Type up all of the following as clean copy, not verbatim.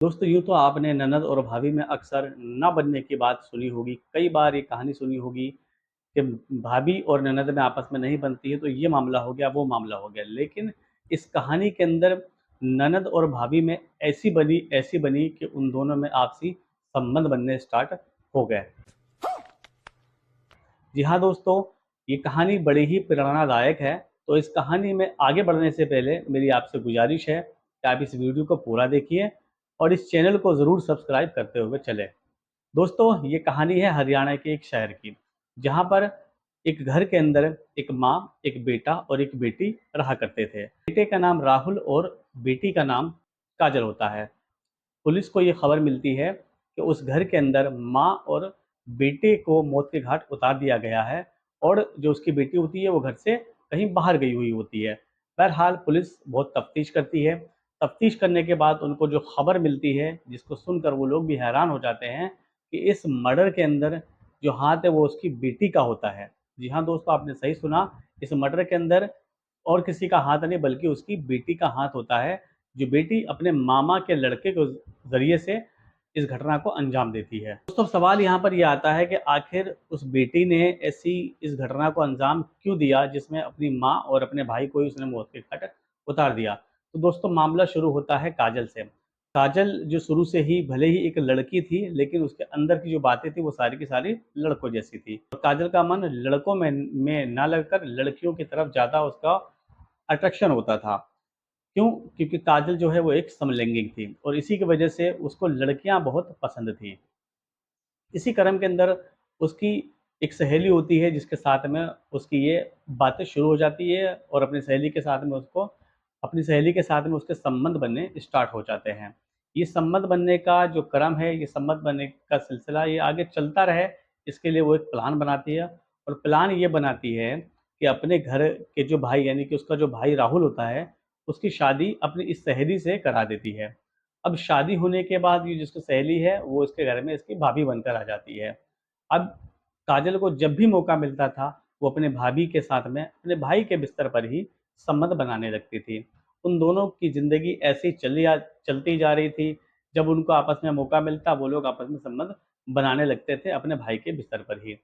दोस्तों यूँ तो आपने ननद और भाभी में अक्सर ना बनने की बात सुनी होगी। कई बार ये कहानी सुनी होगी कि भाभी और ननद में आपस में नहीं बनती है तो ये मामला हो गया, वो मामला हो गया। लेकिन इस कहानी के अंदर ननद और भाभी में ऐसी बनी कि उन दोनों में आपसी संबंध बनने स्टार्ट हो गए। जी हाँ दोस्तों, ये कहानी बड़ी ही प्रेरणादायक है। तो इस कहानी में आगे बढ़ने से पहले मेरी आपसे गुजारिश है कि आप इस वीडियो को पूरा देखिए और इस चैनल को ज़रूर सब्सक्राइब करते हुए चलें। दोस्तों ये कहानी है हरियाणा के एक शहर की, जहाँ पर एक घर के अंदर एक माँ, एक बेटा और एक बेटी रहा करते थे। बेटे का नाम राहुल और बेटी का नाम काजल होता है। पुलिस को ये खबर मिलती है कि उस घर के अंदर माँ और बेटे को मौत के घाट उतार दिया गया है और जो उसकी बेटी होती है वो घर से कहीं बाहर गई हुई होती है। बहरहाल पुलिस बहुत तफ्तीश करती है। तफ्तीश करने के बाद उनको जो खबर मिलती है, जिसको सुनकर वो लोग भी हैरान हो जाते हैं कि इस मर्डर के अंदर जो हाथ है वो उसकी बेटी का होता है। जी हाँ दोस्तों, आपने सही सुना। इस मर्डर के अंदर और किसी का हाथ नहीं बल्कि उसकी बेटी का हाथ होता है, जो बेटी अपने मामा के लड़के के ज़रिए से इस घटना को अंजाम देती है। दोस्तों सवाल यहाँ पर ये आता है कि आखिर उस बेटी ने ऐसी इस घटना को अंजाम क्यों दिया जिसमें अपनी माँ और अपने भाई को ही उसने मौत के घाट उतार दिया। तो दोस्तों मामला शुरू होता है काजल से। काजल जो शुरू से ही भले ही एक लड़की थी, लेकिन उसके अंदर की जो बातें थी वो सारी की सारी लड़कों जैसी थी और काजल का मन लड़कों में ना लगकर लड़कियों की तरफ ज़्यादा उसका अट्रैक्शन होता था। क्यों? क्योंकि काजल जो है वो एक समलैंगिक थी और इसी की वजह से उसको लड़कियां बहुत पसंद थी। इसी क्रम के अंदर उसकी एक सहेली होती है जिसके साथ में उसकी ये बातें शुरू हो जाती है और अपनी सहेली के साथ में उसके संबंध बनने स्टार्ट हो जाते हैं। ये संबंध बनने का जो क्रम है, ये संबंध बनने का सिलसिला ये आगे चलता रहे, इसके लिए वो एक प्लान बनाती है और प्लान ये बनाती है कि अपने घर के जो भाई यानी कि उसका जो भाई राहुल होता है, उसकी शादी अपनी इस सहेली से करा देती है। अब शादी होने के बाद ये जिसकी सहेली है वो इसके घर में इसकी भाभी बनकर आ जाती है। अब काजल को जब भी मौका मिलता था वो अपने भाभी के साथ में अपने भाई के बिस्तर पर ही संबंध बनाने लगती थी। उन दोनों की ज़िंदगी ऐसे ही चलती जा रही थी। जब उनको आपस में मौका मिलता वो लोग आपस में संबंध बनाने लगते थे अपने भाई के बिस्तर पर ही।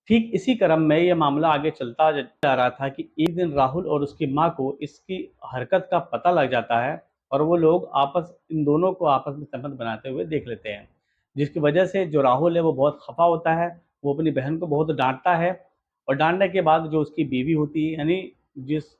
ठीक इसी क्रम में ये मामला आगे चलता जा रहा था कि एक दिन राहुल और उसकी माँ को इसकी हरकत का पता लग जाता है और वो लोग इन दोनों को आपस में संबंध बनाते हुए देख लेते हैं। जिसकी वजह से जो राहुल है वो बहुत खफा होता है, वो अपनी बहन को बहुत डांटता है और डांटने के बाद जो उसकी बीवी होती है यानी जिस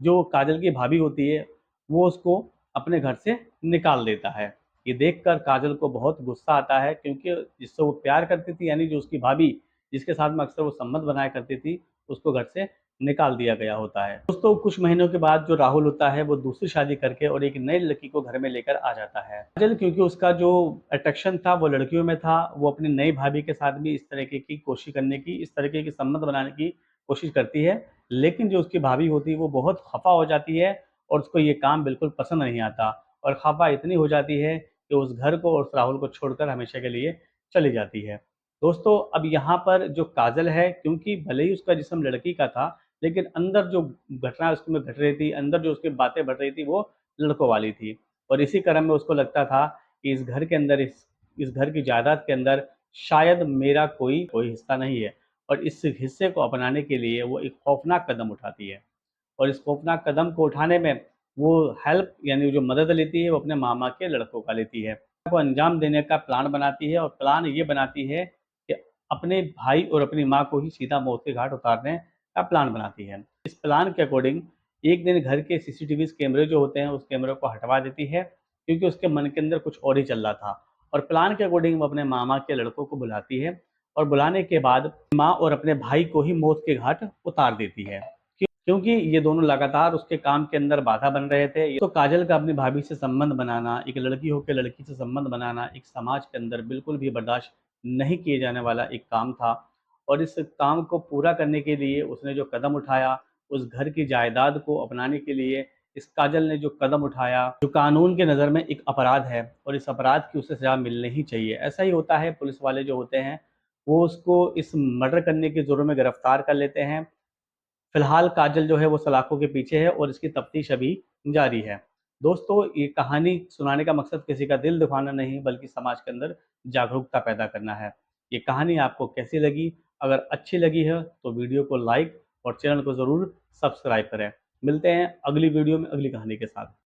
जो काजल की भाभी होती है, वो उसको अपने घर से निकाल देता है। ये देखकर काजल को बहुत गुस्सा आता है क्योंकि जिससे वो प्यार करती थी यानी जो उसकी भाभी, जिसके साथ में अक्सर वो संबंध बनाया करती थी, उसको घर से निकाल दिया गया होता है। दोस्तों कुछ महीनों के बाद जो राहुल होता है वो दूसरी शादी करके और एक नई लड़की को घर में लेकर आ जाता है। काजल क्योंकि उसका जो अट्रैक्शन था वो लड़कियों में था, वो अपनी नई भाभी के साथ भी इस तरीके की संबंध बनाने की कोशिश करती है। लेकिन जो उसकी भाभी होती है वो बहुत खफ़ा हो जाती है और उसको ये काम बिल्कुल पसंद नहीं आता और खफ़ा इतनी हो जाती है कि उस घर को और उस राहुल को छोड़कर हमेशा के लिए चली जाती है। दोस्तों अब यहाँ पर जो काजल है, क्योंकि भले ही उसका जिस्म लड़की का था, लेकिन अंदर जो घटना उसमें घट रही थी, अंदर जो उसकी बातें बढ़ रही थी वो लड़कों वाली थी और इसी क्रम में उसको लगता था कि इस घर की जायदाद के अंदर शायद मेरा कोई कोई हिस्सा नहीं है और इस हिस्से को अपनाने के लिए वो एक खौफनाक कदम उठाती है और इस खौफनाक कदम को उठाने में वो हेल्प यानी जो मदद लेती है वो अपने मामा के लड़कों का लेती है। को अंजाम देने का प्लान बनाती है और प्लान ये बनाती है कि अपने भाई और अपनी माँ को ही सीधा मौत के घाट उतारने का प्लान बनाती है। इस प्लान के अकॉर्डिंग एक दिन घर के सीसीटीवी कैमरे जो होते हैं उस कैमरे को हटवा देती है क्योंकि उसके मन के अंदर कुछ और ही चल रहा था और प्लान के अकॉर्डिंग वो अपने मामा के लड़कों को बुलाती है और बुलाने के बाद माँ और अपने भाई को ही मौत के घाट उतार देती है क्योंकि ये दोनों लगातार उसके काम के अंदर बाधा बन रहे थे। तो काजल का अपनी भाभी से संबंध बनाना, एक लड़की होकर लड़की से संबंध बनाना एक समाज के अंदर बिल्कुल भी बर्दाश्त नहीं किए जाने वाला एक काम था और इस काम को पूरा करने के लिए उसने जो कदम उठाया, उस घर की जायदाद को अपनाने के लिए इस काजल ने जो कदम उठाया, जो कानून के नज़र में एक अपराध है और इस अपराध की उसे सज़ा मिलनी ही चाहिए। ऐसा ही होता है, पुलिस वाले जो होते हैं वो उसको इस मर्डर करने के जुर्म में गिरफ्तार कर लेते हैं। फिलहाल काजल जो है वो सलाखों के पीछे है और इसकी तफ्तीश अभी जारी है। दोस्तों, ये कहानी सुनाने का मकसद किसी का दिल दुखाना नहीं, बल्कि समाज के अंदर जागरूकता पैदा करना है। ये कहानी आपको कैसी लगी? अगर अच्छी लगी है तो वीडियो को लाइक और चैनल को ज़रूर सब्सक्राइब करें। मिलते हैं अगली वीडियो में अगली कहानी के साथ।